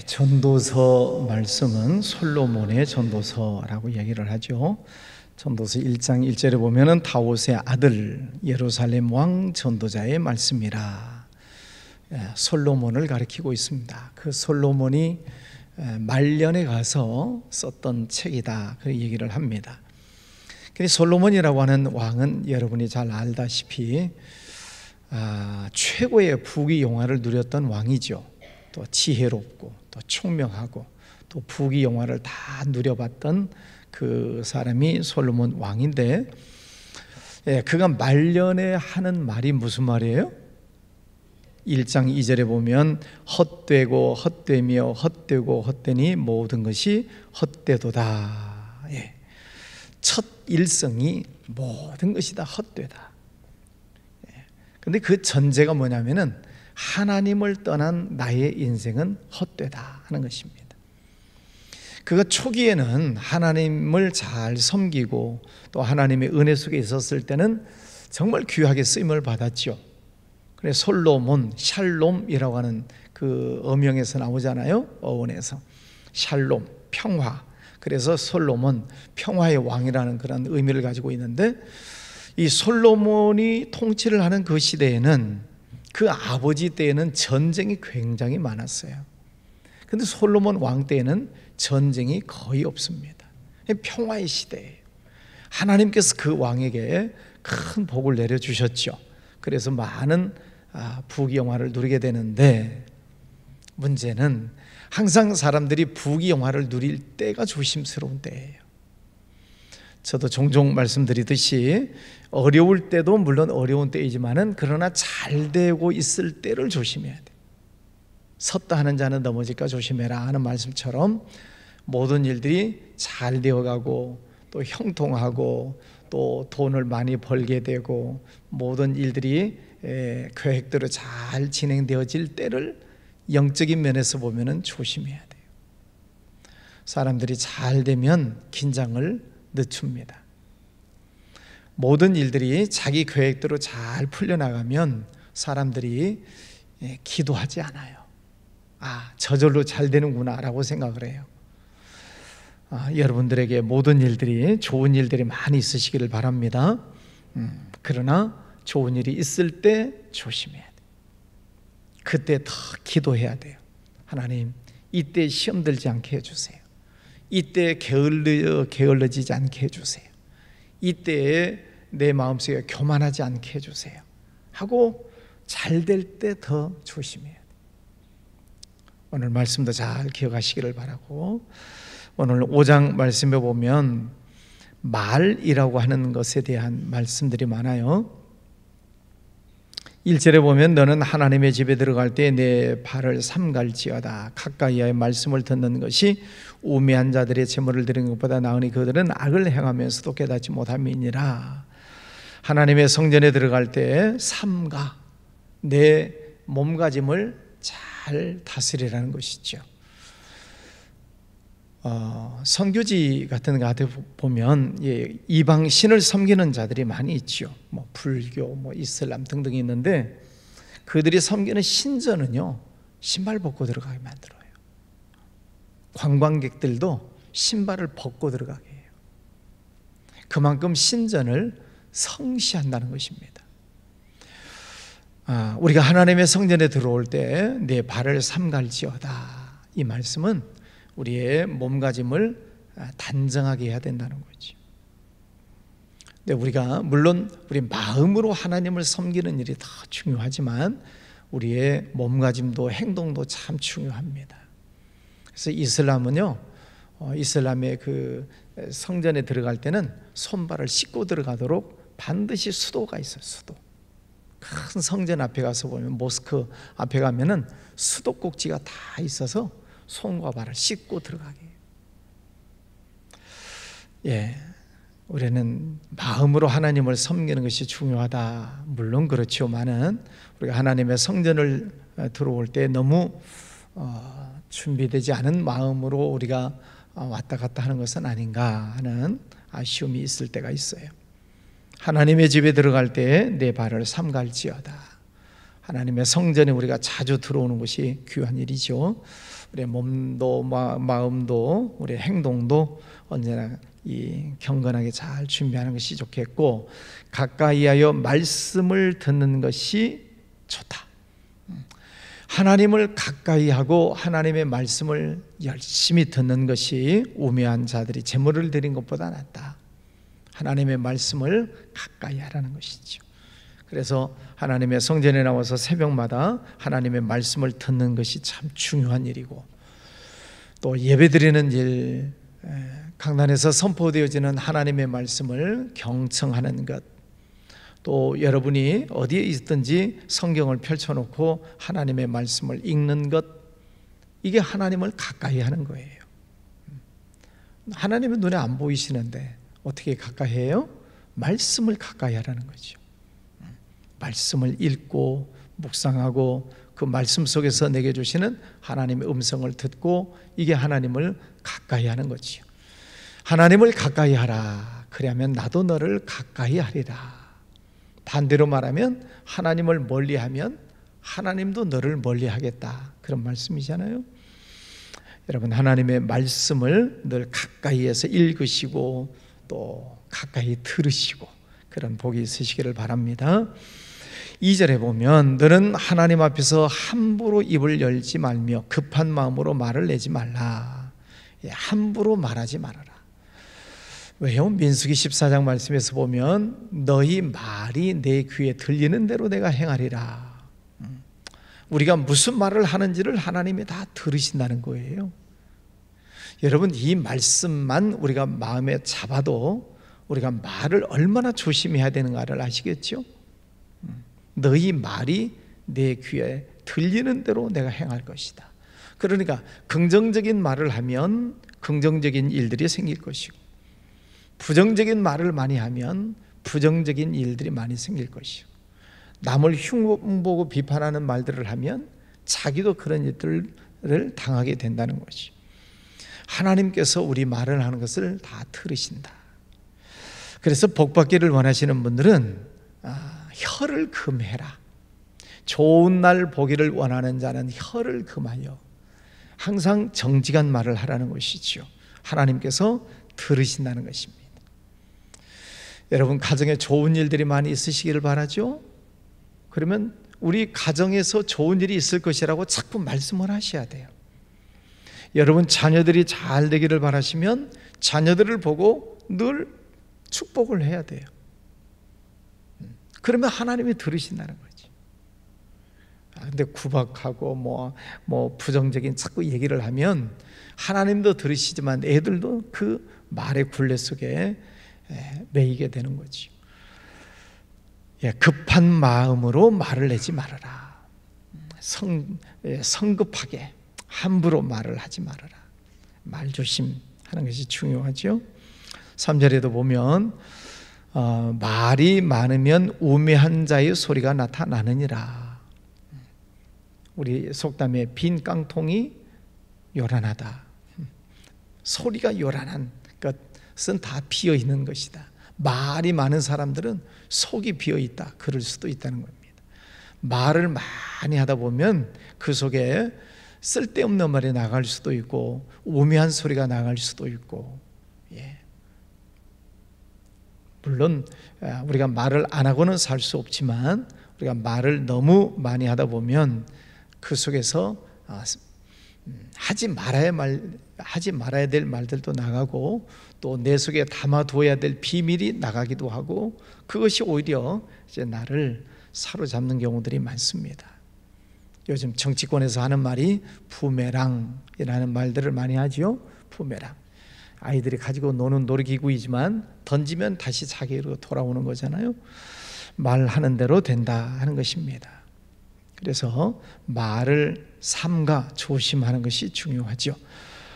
전도서 말씀은 솔로몬의 전도서라고 얘기를 하죠. 전도서 1장 1절에 보면은 다윗의 아들 예루살렘 왕 전도자의 말씀이라. 솔로몬을 가리키고 있습니다. 그 솔로몬이 말년에 가서 썼던 책이다, 그 얘기를 합니다. 근데 솔로몬이라고 하는 왕은 여러분이 잘 알다시피 최고의 부귀영화를 누렸던 왕이죠. 또 지혜롭고 또 총명하고 또 부귀영화를 다 누려봤던 그 사람이 솔로몬 왕인데, 그가 말년에 하는 말이 무슨 말이에요? 1장 2절에 보면 헛되고 헛되며 헛되고 헛되니 모든 것이 헛되도다. 첫 일성이 모든 것이 다 헛되다. 근데 그 전제가 뭐냐면은 하나님을 떠난 나의 인생은 헛되다 하는 것입니다. 그가 초기에는 하나님을 잘 섬기고 또 하나님의 은혜 속에 있었을 때는 정말 귀하게 쓰임을 받았죠. 그래서 솔로몬, 샬롬이라고 하는 그 어명에서 나오잖아요. 어원에서 샬롬, 평화. 그래서 솔로몬, 평화의 왕이라는 그런 의미를 가지고 있는데, 이 솔로몬이 통치를 하는 그 시대에는 그 아버지 때에는 전쟁이 굉장히 많았어요. 근데 솔로몬 왕 때에는 전쟁이 거의 없습니다. 평화의 시대예요. 하나님께서 그 왕에게 큰 복을 내려주셨죠. 그래서 많은 부귀영화를 누리게 되는데, 문제는 항상 사람들이 부귀영화를 누릴 때가 조심스러운 때예요. 저도 종종 말씀드리듯이 어려울 때도 물론 어려운 때이지만은 그러나 잘 되고 있을 때를 조심해야 돼. 섰다 하는 자는 넘어질까 조심해라 하는 말씀처럼 모든 일들이 잘 되어가고 또 형통하고 또 돈을 많이 벌게 되고 모든 일들이 계획대로 잘 진행되어질 때를 영적인 면에서 보면은 조심해야 돼요. 사람들이 잘 되면 긴장을 늦춥니다. 모든 일들이 자기 계획대로 잘 풀려나가면 사람들이 기도하지 않아요. 저절로 잘 되는구나 라고 생각을 해요. 여러분들에게 모든 일들이 좋은 일들이 많이 있으시기를 바랍니다. 그러나 좋은 일이 있을 때 조심해야 돼요. 그때 더 기도해야 돼요. 하나님, 이때 시험 들지 않게 해주세요. 이때 게을러지지 않게 해주세요. 이때에 내 마음속에 교만하지 않게 해주세요 하고 잘 될 때 더 조심해야 돼요. 오늘 말씀도 잘 기억하시기를 바라고, 오늘 5장 말씀에 보면 말이라고 하는 것에 대한 말씀들이 많아요. 1절에 보면 너는 하나님의 집에 들어갈 때 내 발을 삼갈지어다. 가까이의 말씀을 듣는 것이 우매한 자들의 제물을 드리는 것보다 나으니 그들은 악을 행하면서도 깨닫지 못함이니라. 하나님의 성전에 들어갈 때 삼가, 내 몸가짐을 잘 다스리라는 것이죠. 선교지 같은 데 보면 이방 신을 섬기는 자들이 많이 있죠. 불교, 이슬람 등등이 있는데 그들이 섬기는 신전은요, 신발 벗고 들어가게 만들어요. 관광객들도 신발을 벗고 들어가게 해요. 그만큼 신전을 성시한다는 것입니다. 우리가 하나님의 성전에 들어올 때 내 발을 삼갈지어다, 이 말씀은 우리의 몸가짐을 단정하게 해야 된다는 거죠. 근데 우리가 물론 우리 마음으로 하나님을 섬기는 일이 더 중요하지만 우리의 몸가짐도 행동도 참 중요합니다. 그래서 이슬람은요, 이슬람의 그 성전에 들어갈 때는 손발을 씻고 들어가도록 반드시 수도가 있어요. 수도. 큰 성전 앞에 가서 보면, 모스크 앞에 가면은 수도꼭지가 다 있어서 손과 발을 씻고 들어가게 해요. 우리는 마음으로 하나님을 섬기는 것이 중요하다. 물론 그렇지만은 우리가 하나님의 성전을 들어올 때 너무 준비되지 않은 마음으로 우리가 왔다 갔다 하는 것은 아닌가 하는 아쉬움이 있을 때가 있어요. 하나님의 집에 들어갈 때 내 발을 삼갈지어다. 하나님의 성전에 우리가 자주 들어오는 것이 귀한 일이죠. 우리의 몸도 마음도 우리의 행동도 언제나 이 경건하게 잘 준비하는 것이 좋겠고, 가까이하여 말씀을 듣는 것이 좋다. 하나님을 가까이 하고 하나님의 말씀을 열심히 듣는 것이 우매한 자들이 제물을 드린 것보다 낫다. 하나님의 말씀을 가까이 하라는 것이죠. 그래서 하나님의 성전에 나와서 새벽마다 하나님의 말씀을 듣는 것이 참 중요한 일이고, 또 예배드리는 일, 강단에서 선포되어지는 하나님의 말씀을 경청하는 것, 또 여러분이 어디에 있든지 성경을 펼쳐놓고 하나님의 말씀을 읽는 것, 이게 하나님을 가까이 하는 거예요. 하나님은 눈에 안 보이시는데 어떻게 가까이 해요? 말씀을 가까이 하라는 거죠. 말씀을 읽고 묵상하고 그 말씀 속에서 내게 주시는 하나님의 음성을 듣고, 이게 하나님을 가까이 하는 거지요. 하나님을 가까이 하라. 그러면 나도 너를 가까이 하리라. 반대로 말하면 하나님을 멀리하면 하나님도 너를 멀리하겠다, 그런 말씀이잖아요. 여러분, 하나님의 말씀을 늘 가까이에서 읽으시고 또 가까이 들으시고 그런 복이 있으시기를 바랍니다. 2절에 보면 너는 하나님 앞에서 함부로 입을 열지 말며 급한 마음으로 말을 내지 말라. 함부로 말하지 말아라. 왜요? 민수기 14장 말씀에서 보면 너희 말이 내 귀에 들리는 대로 내가 행하리라. 우리가 무슨 말을 하는지를 하나님이 다 들으신다는 거예요. 여러분, 이 말씀만 우리가 마음에 잡아도 우리가 말을 얼마나 조심해야 되는가를 아시겠죠? 너희 말이 내 귀에 들리는 대로 내가 행할 것이다. 그러니까 긍정적인 말을 하면 긍정적인 일들이 생길 것이고, 부정적인 말을 많이 하면 부정적인 일들이 많이 생길 것이고, 남을 흉보고 비판하는 말들을 하면 자기도 그런 일들을 당하게 된다는 것이. 하나님께서 우리 말을 하는 것을 다 들으신다. 그래서 복받기를 원하시는 분들은 혀를 금해라. 좋은 날 보기를 원하는 자는 혀를 금하여 항상 정직한 말을 하라는 것이지요. 하나님께서 들으신다는 것입니다. 여러분, 가정에 좋은 일들이 많이 있으시기를 바라죠? 그러면 우리 가정에서 좋은 일이 있을 것이라고 자꾸 말씀을 하셔야 돼요. 여러분, 자녀들이 잘 되기를 바라시면 자녀들을 보고 늘 축복을 해야 돼요. 그러면 하나님이 들으신다는 거지. 근데 구박하고 뭐 부정적인 자꾸 얘기를 하면 하나님도 들으시지만 애들도 그 말의 굴레 속에 매이게 되는 거지. 급한 마음으로 말을 내지 말아라. 성급하게 함부로 말을 하지 말아라. 말 조심하는 것이 중요하죠. 3절에도 보면 말이 많으면 우매한 자의 소리가 나타나느니라. 우리 속담에 빈 깡통이 요란하다. 소리가 요란한 것은 다 비어 있는 것이다. 말이 많은 사람들은 속이 비어 있다, 그럴 수도 있다는 겁니다. 말을 많이 하다 보면 그 속에 쓸데없는 말이 나갈 수도 있고 우매한 소리가 나갈 수도 있고, 물론 우리가 말을 안 하고는 살 수 없지만 우리가 말을 너무 많이 하다 보면 그 속에서 하지 말아야 될 말들도 나가고 또 내 속에 담아두어야 될 비밀이 나가기도 하고, 그것이 오히려 이제 나를 사로잡는 경우들이 많습니다. 요즘 정치권에서 하는 말이 부메랑이라는 말들을 많이 하죠. 부메랑. 아이들이 가지고 노는 놀이기구이지만 던지면 다시 자기로 돌아오는 거잖아요. 말하는 대로 된다 하는 것입니다. 그래서 말을 삼가 조심하는 것이 중요하죠.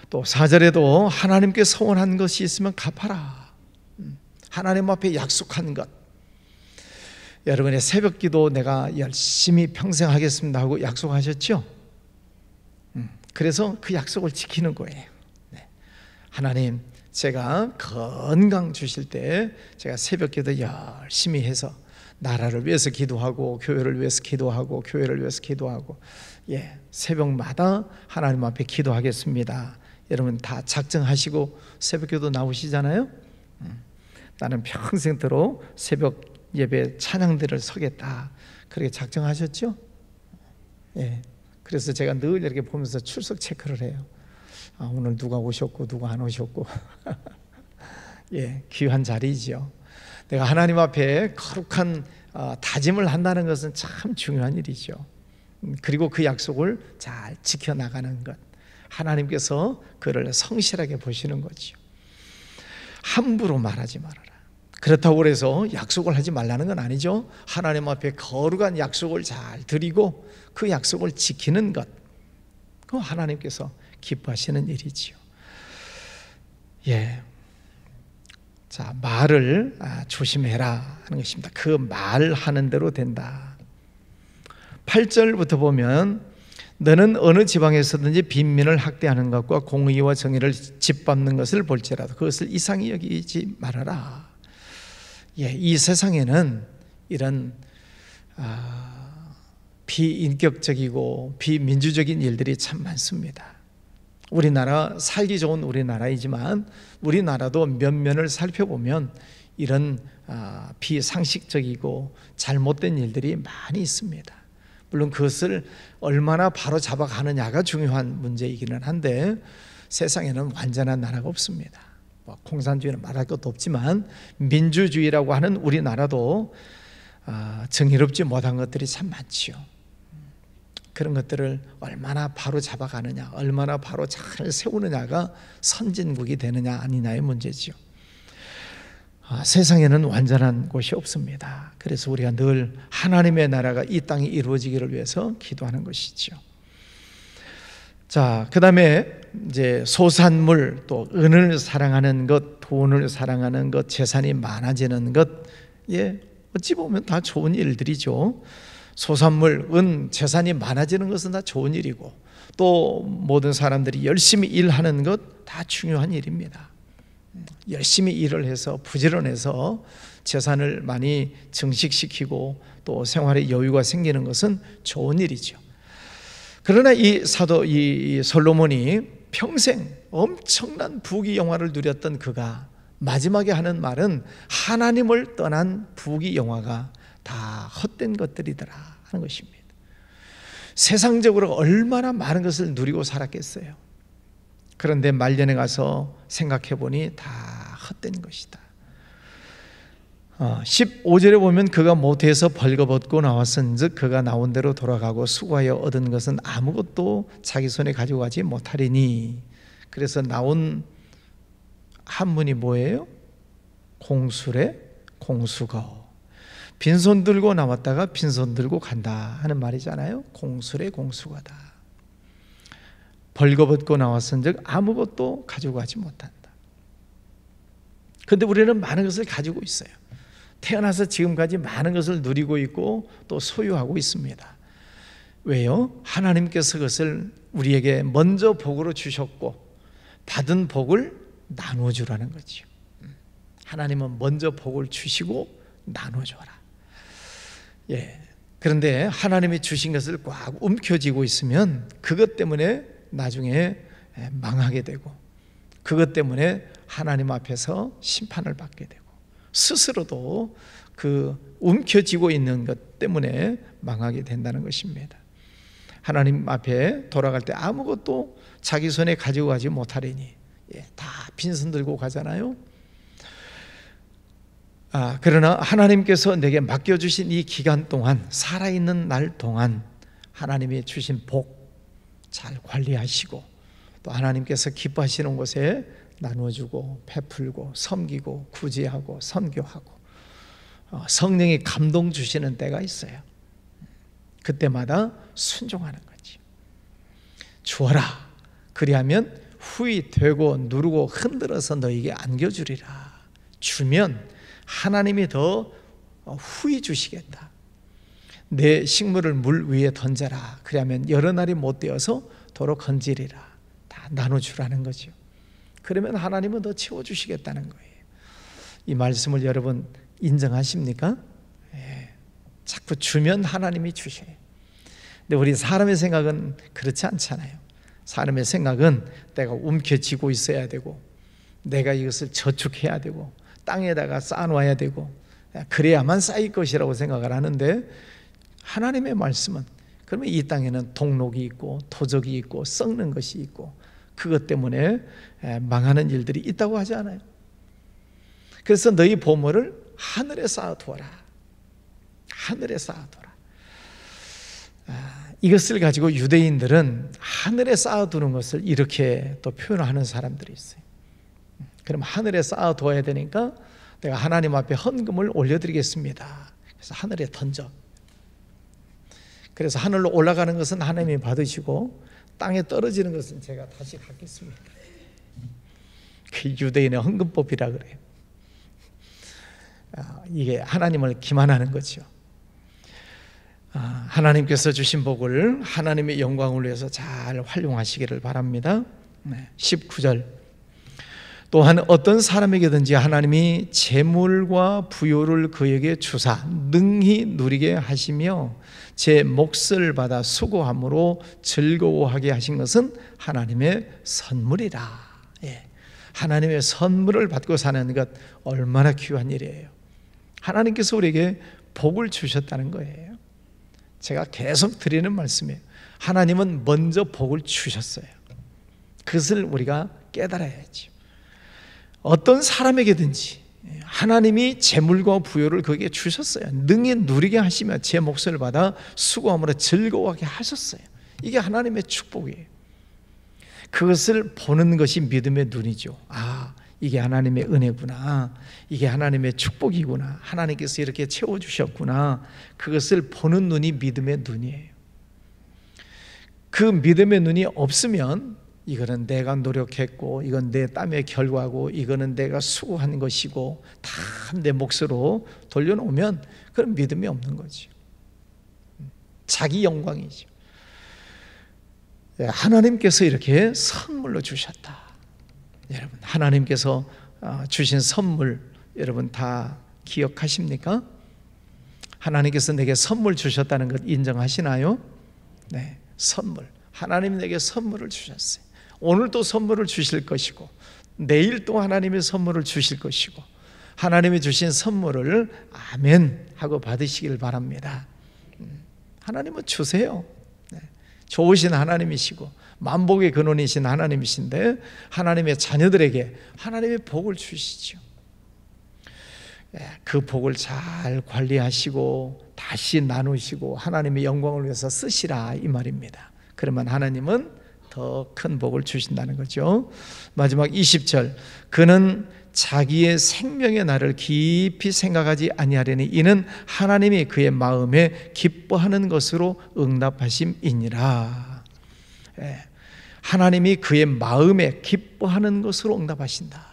또 4절에도 하나님께 서원한 것이 있으면 갚아라. 하나님 앞에 약속한 것. 여러분의 새벽기도 내가 열심히 평생 하겠습니다 하고 약속하셨죠? 그래서 그 약속을 지키는 거예요. 하나님, 제가 건강 주실 때 제가 새벽기도 열심히 해서 나라를 위해서 기도하고 교회를 위해서 기도하고 교회를 위해서 기도하고 새벽마다 하나님 앞에 기도하겠습니다. 여러분 다 작정하시고 새벽기도 나오시잖아요. 나는 평생토록 새벽 예배 찬양대를 서겠다, 그렇게 작정하셨죠? 그래서 제가 늘 이렇게 보면서 출석 체크를 해요. 오늘 누가 오셨고 누가 안 오셨고 귀한 자리죠. 내가 하나님 앞에 거룩한 다짐을 한다는 것은 참 중요한 일이죠. 그리고 그 약속을 잘 지켜나가는 것, 하나님께서 그를 성실하게 보시는 거죠. 함부로 말하지 말아라. 그렇다고 해서 약속을 하지 말라는 건 아니죠. 하나님 앞에 거룩한 약속을 잘 드리고 그 약속을 지키는 것, 그 하나님께서 기뻐하시는 일이지요. 자, 말을 조심해라 하는 것입니다. 그 말하는 대로 된다. 8절부터 보면 너는 어느 지방에서든지 빈민을 학대하는 것과 공의와 정의를 짓밟는 것을 볼지라도 그것을 이상히 여기지 말아라. 이 세상에는 이런 비인격적이고 비민주적인 일들이 참 많습니다. 우리나라 살기 좋은 우리나라이지만 우리나라도 면면을 살펴보면 이런 비상식적이고 잘못된 일들이 많이 있습니다. 물론 그것을 얼마나 바로 잡아가느냐가 중요한 문제이기는 한데 세상에는 완전한 나라가 없습니다. 공산주의는 말할 것도 없지만 민주주의라고 하는 우리나라도 정의롭지 못한 것들이 참 많지요. 그런 것들을 얼마나 바로 잡아가느냐, 얼마나 바로 잘 세우느냐가 선진국이 되느냐 아니냐의 문제지요. 세상에는 완전한 곳이 없습니다. 그래서 우리가 늘 하나님의 나라가 이 땅에 이루어지기를 위해서 기도하는 것이죠. 자, 그 다음에 이제 소산물, 또 은을 사랑하는 것, 돈을 사랑하는 것, 재산이 많아지는 것, 어찌 보면 다 좋은 일들이죠. 소산물, 은, 재산이 많아지는 것은 다 좋은 일이고 또 모든 사람들이 열심히 일하는 것 다 중요한 일입니다. 열심히 일을 해서 부지런해서 재산을 많이 증식시키고 또 생활에 여유가 생기는 것은 좋은 일이죠. 그러나 이 솔로몬이 평생 엄청난 부귀영화를 누렸던 그가 마지막에 하는 말은 하나님을 떠난 부귀영화가 다 헛된 것들이더라 하는 것입니다. 세상적으로 얼마나 많은 것을 누리고 살았겠어요. 그런데 말년에 가서 생각해 보니 다 헛된 것이다. 15절에 보면 그가 모태에서 벌거벗고 나왔은즉 그가 나온 대로 돌아가고 수고하여 얻은 것은 아무것도 자기 손에 가지고 가지 못하리니. 그래서 나온 한문이 뭐예요? 공수래 공수거. 빈손 들고 나왔다가 빈손 들고 간다 하는 말이잖아요. 공수래 공수거다. 벌거벗고 나왔은즉 아무것도 가지고 가지 못한다. 그런데 우리는 많은 것을 가지고 있어요. 태어나서 지금까지 많은 것을 누리고 있고 또 소유하고 있습니다. 왜요? 하나님께서 그것을 우리에게 먼저 복으로 주셨고 받은 복을 나눠주라는 거죠. 하나님은 먼저 복을 주시고 나눠줘라. 그런데 하나님이 주신 것을 꽉 움켜쥐고 있으면 그것 때문에 나중에 망하게 되고 그것 때문에 하나님 앞에서 심판을 받게 되고 스스로도 그 움켜쥐고 있는 것 때문에 망하게 된다는 것입니다. 하나님 앞에 돌아갈 때 아무것도 자기 손에 가지고 가지 못하리니. 다 빈손 들고 가잖아요. 그러나 하나님께서 내게 맡겨주신 이 기간 동안, 살아있는 날 동안 하나님이 주신 복 잘 관리하시고 또 하나님께서 기뻐하시는 곳에 나눠주고 베풀고 섬기고 구제하고 선교하고 성령이 감동 주시는 때가 있어요. 그때마다 순종하는 거지. 주어라. 그리하면 후히 되고 누르고 흔들어서 너에게 안겨주리라. 주면 하나님이 더 후히 주시겠다. 내 식물을 물 위에 던져라. 그러면 여러 날이 못 되어서 도로 건지리라. 다 나눠주라는 거죠. 그러면 하나님은 더 채워주시겠다는 거예요. 이 말씀을 여러분 인정하십니까? 자꾸 주면 하나님이 주셔요. 근데 우리 사람의 생각은 그렇지 않잖아요. 사람의 생각은 내가 움켜쥐고 있어야 되고, 내가 이것을 저축해야 되고, 땅에다가 쌓아놔야 되고, 그래야만 쌓일 것이라고 생각을 하는데, 하나님의 말씀은 그러면 이 땅에는 동록이 있고 토적이 있고 썩는 것이 있고 그것 때문에 망하는 일들이 있다고 하지 않아요? 그래서 너희 보물을 하늘에 쌓아두어라. 하늘에 쌓아두어라. 이것을 가지고 유대인들은 하늘에 쌓아두는 것을 이렇게 또 표현하는 사람들이 있어요. 그럼 하늘에 쌓아두어야 되니까 내가 하나님 앞에 헌금을 올려드리겠습니다. 그래서 하늘에 던져. 그래서 하늘로 올라가는 것은 하나님이 받으시고 땅에 떨어지는 것은 제가 다시 갖겠습니다. 그 유대인의 헌금법이라 그래요. 이게 하나님을 기만하는 거죠. 하나님께서 주신 복을 하나님의 영광을 위해서 잘 활용하시기를 바랍니다. 19절 또한 어떤 사람에게든지 하나님이 재물과 부요를 그에게 주사 능히 누리게 하시며 제 몫을 받아 수고함으로 즐거워하게 하신 것은 하나님의 선물이라. 하나님의 선물을 받고 사는 것 얼마나 귀한 일이에요. 하나님께서 우리에게 복을 주셨다는 거예요. 제가 계속 드리는 말씀이에요. 하나님은 먼저 복을 주셨어요. 그것을 우리가 깨달아야죠. 어떤 사람에게든지 하나님이 재물과 부요를 그에게 주셨어요. 능히 누리게 하시며 제 몫을 받아 수고함으로 즐거워하게 하셨어요. 이게 하나님의 축복이에요. 그것을 보는 것이 믿음의 눈이죠. 이게 하나님의 은혜구나, 이게 하나님의 축복이구나, 하나님께서 이렇게 채워주셨구나. 그것을 보는 눈이 믿음의 눈이에요. 그 믿음의 눈이 없으면 이거는 내가 노력했고, 이건 내 땀의 결과고, 이거는 내가 수고한 것이고 다 내 몫으로 돌려놓으면 그런 믿음이 없는 거죠. 자기 영광이죠. 하나님께서 이렇게 선물로 주셨다. 여러분, 하나님께서 주신 선물 여러분 다 기억하십니까? 하나님께서 내게 선물 주셨다는 것 인정하시나요? 네, 선물. 하나님 내게 선물을 주셨어요. 오늘 또 선물을 주실 것이고 내일 또 하나님의 선물을 주실 것이고 하나님이 주신 선물을 아멘 하고 받으시길 바랍니다. 하나님은 주세요. 좋으신 하나님이시고 만복의 근원이신 하나님이신데 하나님의 자녀들에게 하나님의 복을 주시죠. 그 복을 잘 관리하시고 다시 나누시고 하나님의 영광을 위해서 쓰시라 이 말입니다. 그러면 하나님은 더 큰 복을 주신다는 거죠. 마지막 20절 그는 자기의 생명의 날을 깊이 생각하지 아니하려니 이는 하나님이 그의 마음에 기뻐하는 것으로 응답하심이니라. 하나님이 그의 마음에 기뻐하는 것으로 응답하신다.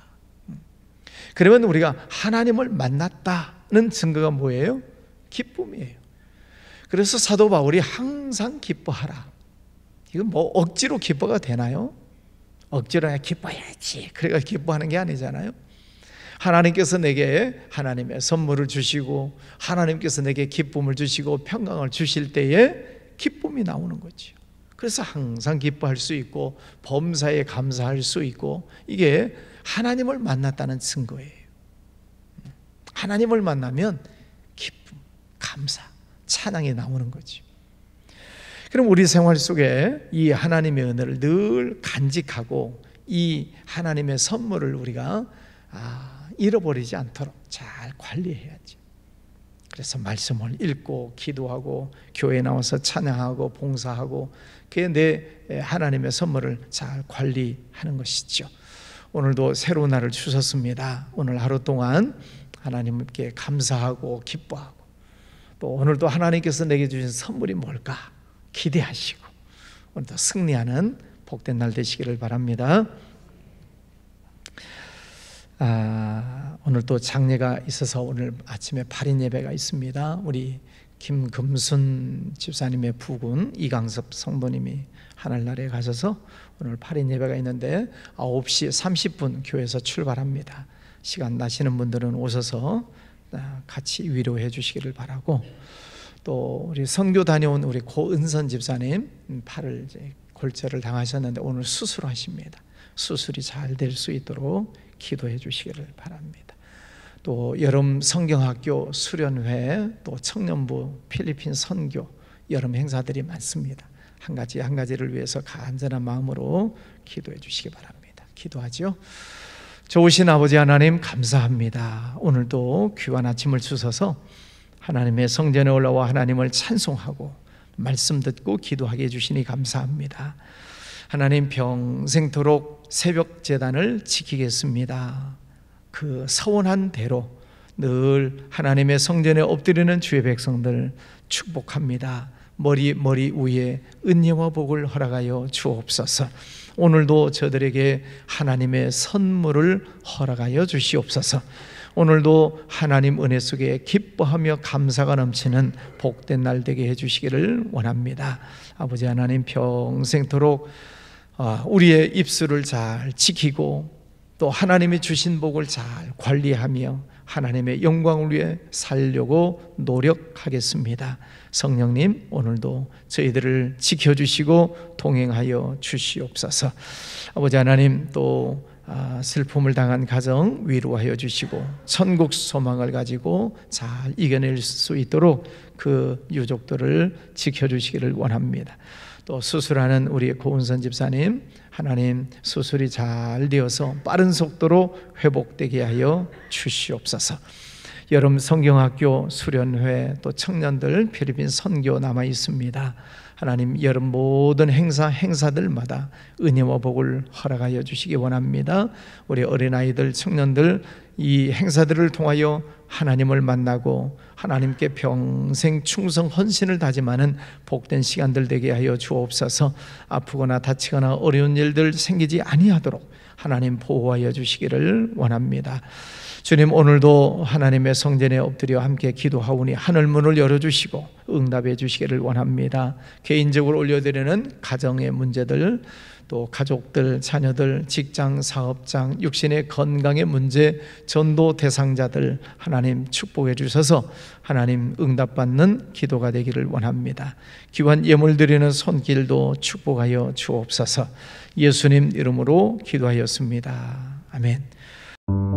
그러면 우리가 하나님을 만났다는 증거가 뭐예요? 기쁨이에요. 그래서 사도 바울이 항상 기뻐하라. 이건 뭐 억지로 기뻐가 되나요? 억지로 기뻐해야지 그래가 기뻐하는 게 아니잖아요. 하나님께서 내게 하나님의 선물을 주시고 하나님께서 내게 기쁨을 주시고 평강을 주실 때에 기쁨이 나오는 거죠. 그래서 항상 기뻐할 수 있고 범사에 감사할 수 있고 이게 하나님을 만났다는 증거예요. 하나님을 만나면 기쁨, 감사, 찬양이 나오는 거죠. 그럼 우리 생활 속에 이 하나님의 은혜를 늘 간직하고 이 하나님의 선물을 우리가 잃어버리지 않도록 잘 관리해야죠. 그래서 말씀을 읽고 기도하고 교회에 나와서 찬양하고 봉사하고 그게 내 하나님의 선물을 잘 관리하는 것이죠. 오늘도 새로운 날을 주셨습니다. 오늘 하루 동안 하나님께 감사하고 기뻐하고 또 오늘도 하나님께서 내게 주신 선물이 뭘까 기대하시고 오늘도 승리하는 복된 날 되시기를 바랍니다. 오늘 또 장례가 있어서 오늘 아침에 8인 예배가 있습니다. 우리 김금순 집사님의 부군 이강섭 성도님이 하늘나라에 가셔서 오늘 8인 예배가 있는데 9시 30분 교회에서 출발합니다. 시간 나시는 분들은 오셔서 같이 위로해 주시기를 바라고 또 우리 선교 다녀온 우리 고은선 집사님 팔을 이제 골절을 당하셨는데 오늘 수술하십니다. 수술이 잘 될 수 있도록 기도해 주시기를 바랍니다. 또 여름 성경학교 수련회, 또 청년부 필리핀 선교 여름 행사들이 많습니다. 한 가지 한 가지를 위해서 간절한 마음으로 기도해 주시기 바랍니다. 기도하죠. 좋으신 아버지 하나님 감사합니다. 오늘도 귀한 아침을 주셔서 하나님의 성전에 올라와 하나님을 찬송하고 말씀 듣고 기도하게 해주시니 감사합니다. 하나님 평생토록 새벽 제단을 지키겠습니다. 그 서원한 대로 늘 하나님의 성전에 엎드리는 주의 백성들 축복합니다. 머리 위에 은혜와 복을 허락하여 주옵소서. 오늘도 저들에게 하나님의 선물을 허락하여 주시옵소서. 오늘도 하나님 은혜 속에 기뻐하며 감사가 넘치는 복된 날 되게 해주시기를 원합니다. 아버지 하나님 평생토록 우리의 입술을 잘 지키고 또 하나님이 주신 복을 잘 관리하며 하나님의 영광을 위해 살려고 노력하겠습니다. 성령님 오늘도 저희들을 지켜주시고 동행하여 주시옵소서. 아버지 하나님 또 슬픔을 당한 가정 위로하여 주시고 천국 소망을 가지고 잘 이겨낼 수 있도록 그 유족들을 지켜주시기를 원합니다. 또 수술하는 우리 고은선 집사님 하나님 수술이 잘 되어서 빠른 속도로 회복되게 하여 주시옵소서. 여름 성경학교 수련회 또 청년들 필리핀 선교 남아 있습니다. 하나님 여름 모든 행사들마다 은혜와 복을 허락하여 주시기 원합니다. 우리 어린아이들 청년들 이 행사들을 통하여 하나님을 만나고 하나님께 평생 충성 헌신을 다짐하는 복된 시간들 되게 하여 주옵소서. 아프거나 다치거나 어려운 일들 생기지 아니하도록 하나님 보호하여 주시기를 원합니다. 주님 오늘도 하나님의 성전에 엎드려 함께 기도하오니 하늘문을 열어주시고 응답해 주시기를 원합니다. 개인적으로 올려드리는 가정의 문제들 또 가족들, 자녀들, 직장, 사업장, 육신의 건강의 문제, 전도 대상자들 하나님 축복해 주셔서 하나님 응답받는 기도가 되기를 원합니다. 귀한 예물 드리는 손길도 축복하여 주옵소서. 예수님 이름으로 기도하였습니다. 아멘.